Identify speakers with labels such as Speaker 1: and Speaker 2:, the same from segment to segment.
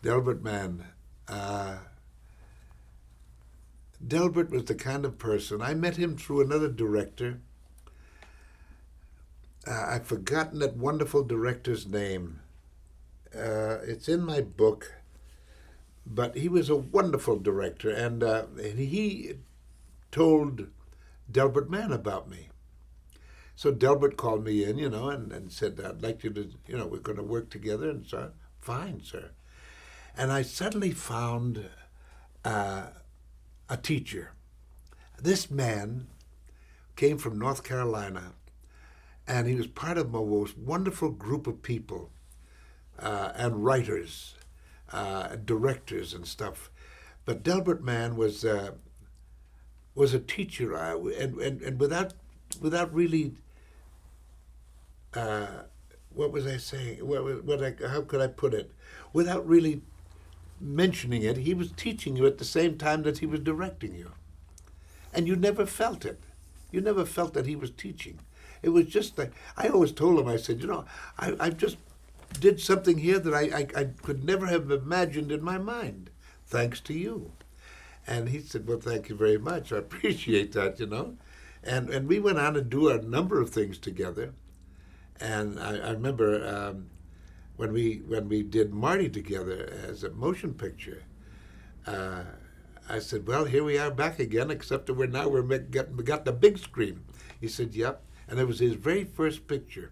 Speaker 1: Delbert Mann. Uh, Delbert was the kind of person, I met him through another director. I've forgotten that wonderful director's name. It's in my book, but he was a wonderful director, and he told Delbert Mann about me. So Delbert called me in, and said, I'd like you to, we're going to work together. And so, fine, sir. And I suddenly found a teacher. This man came from North Carolina, and he was part of a most wonderful group of people and writers, directors and stuff. But Delbert Mann was a teacher, and without really, what was I saying? How could I put it? Without really mentioning it, he was teaching you at the same time that he was directing you. And you never felt it. You never felt that he was teaching. It was just like, I always told him, I said, I just did something here that I could never have imagined in my mind, thanks to you. And he said, well, thank you very much. I appreciate that, And we went on to do a number of things together. And I remember when we did Marty together as a motion picture, I said, well, here we are back again, except that we got the big screen. He said, yep. And it was his very first picture.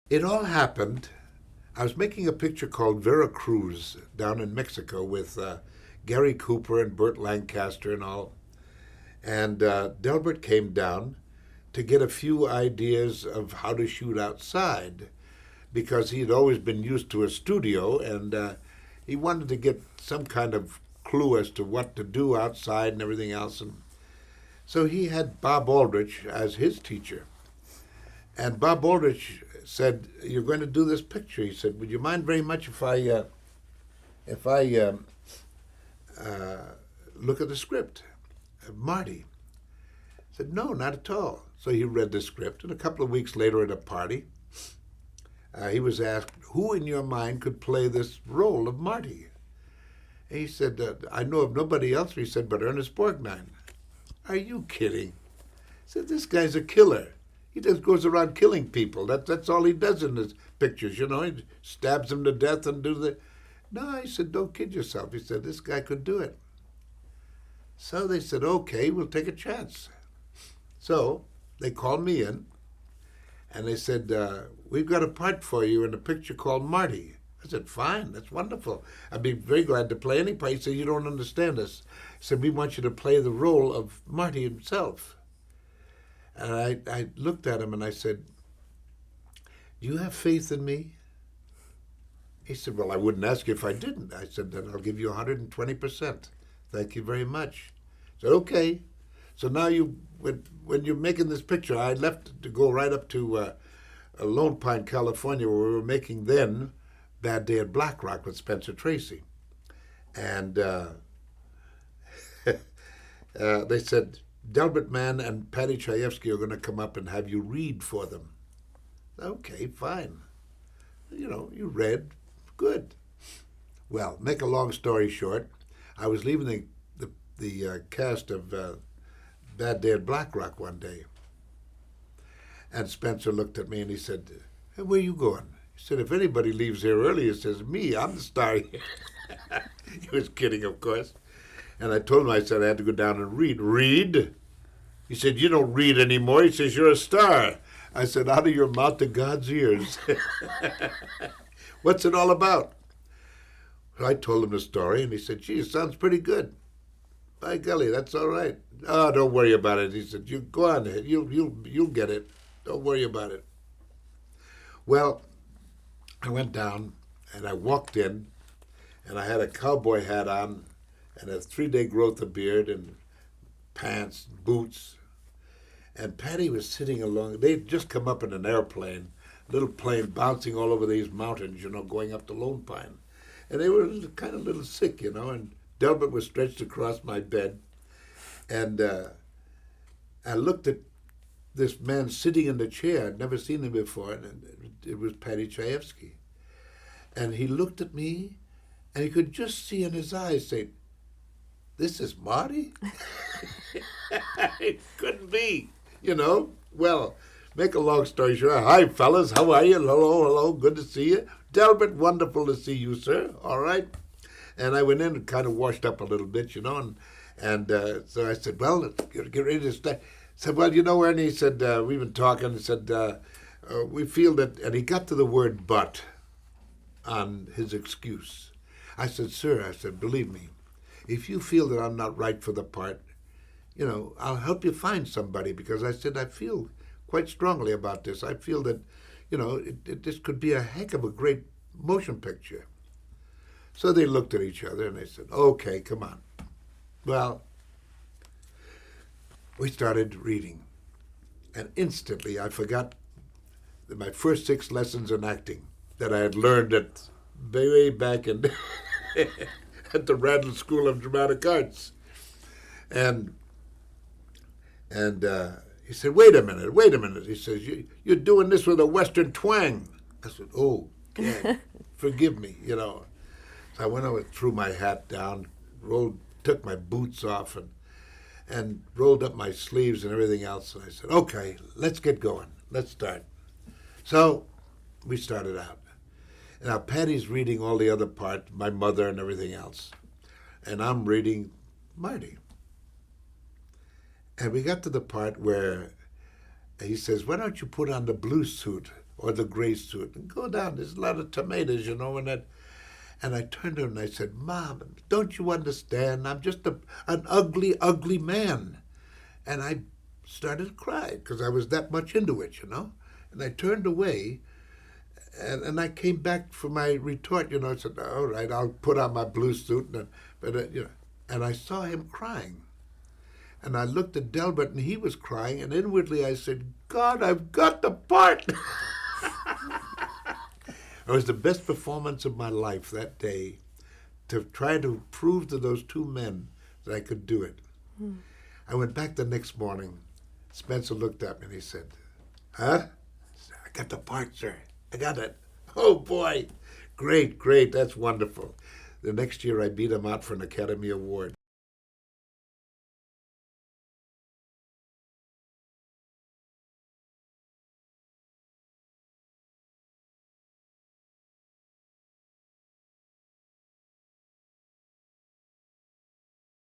Speaker 1: It all happened. I was making a picture called Veracruz down in Mexico with Gary Cooper and Burt Lancaster and all. And Delbert came down to get a few ideas of how to shoot outside, because he had always been used to a studio, and he wanted to get some kind of clue as to what to do outside and everything else. And so he had Bob Aldrich as his teacher. And Bob Aldrich said, you're going to do this picture. He said, would you mind very much if I look at the script? Marty said, no, not at all. So he read the script, and a couple of weeks later at a party, he was asked, who in your mind could play this role of Marty? And he said, I know of nobody else, he said, but Ernest Borgnine. Are you kidding? He said, this guy's a killer. He just goes around killing people. That's all he does in his pictures, He stabs them to death and do the... No, he said, don't kid yourself. He said, this guy could do it. So they said, okay, we'll take a chance. So they called me in, and they said, we've got a part for you in a picture called Marty. I said, fine, that's wonderful. I'd be very glad to play any part. He said, you don't understand us. He said, we want you to play the role of Marty himself. And I looked at him and I said, do you have faith in me? He said, well, I wouldn't ask you if I didn't. I said, then I'll give you 120%. Thank you very much. I said, okay. So now when you're making this picture, I left to go right up to Lone Pine, California, where we were making then Bad Day at Black Rock with Spencer Tracy. And they said, Delbert Mann and Patty Chayefsky are going to come up and have you read for them. Okay, fine. You read. Good. Well, make a long story short, I was leaving the cast of Bad Day at Black Rock one day. And Spencer looked at me and he said, hey, where are you going? He said, if anybody leaves here early, it says me, I'm the star here. He was kidding, of course. And I told him, I said I had to go down and read. Read? He said, you don't read anymore. He says, you're a star. I said, out of your mouth to God's ears. What's it all about? So I told him the story, and he said, gee, it sounds pretty good. By golly, that's all right. Oh, don't worry about it. He said, you go on ahead. You'll get it. Don't worry about it. Well, I went down, and I walked in, and I had a cowboy hat on, and a 3-day growth of beard, and pants, boots. And Patty was sitting along. They'd just come up in an airplane, little plane bouncing all over these mountains, going up to Lone Pine. And they were kind of a little sick, and Delbert was stretched across my bed. And I looked at this man sitting in the chair. I'd never seen him before, and it was Patty Chayefsky. And he looked at me, And you could just see in his eyes say, "This is Marty?" It couldn't be, you know. Well, make a long story short, hi, fellas, how are you? Hello, good to see you. Delbert, wonderful to see you, sir. All right. And I went in and kind of washed up a little bit, you know, and so I said, well, let's get ready to start. I said, well, you know, Ernie, he said, we've been talking. He said, we feel that, and he got to the word but on his excuse. I said, sir, I said, believe me, if you feel that I'm not right for the part, you know, I'll help you find somebody, because I said, I feel quite strongly about this. I feel that, you know, this could be a heck of a great motion picture. So they looked at each other and they said, okay, come on. Well, we started reading. And instantly I forgot my first 6 lessons in acting that I had learned at way back in at the Radlin School of Dramatic Arts. And he said, wait a minute. He says, you're doing this with a Western twang. I said, oh, Dad, forgive me, you know. So I went over, threw my hat down, took my boots off, and rolled up my sleeves and everything else. And I said, okay, let's get going. Let's start. So we started out. And now Patty's reading all the other parts, my mother and everything else. And I'm reading Marty. And we got to the part where he says, why don't you put on the blue suit or the gray suit and go down? There's a lot of tomatoes, you know, and that. And I turned to him and I said, Mom, don't you understand? I'm just an ugly, ugly man. And I started to cry because I was that much into it, you know. And I turned away and I came back for my retort, you know. I said, all right, I'll put on my blue suit. And I saw him crying. And I looked at Delbert and he was crying. And inwardly I said, God, I've got the part. It was the best performance of my life that day, to try to prove to those 2 men that I could do it. I went back the next morning. Spencer looked at me and he said, huh? I said, I got the part, sir. I got it. Oh, boy. Great. That's wonderful. The next year I beat him out for an Academy Award.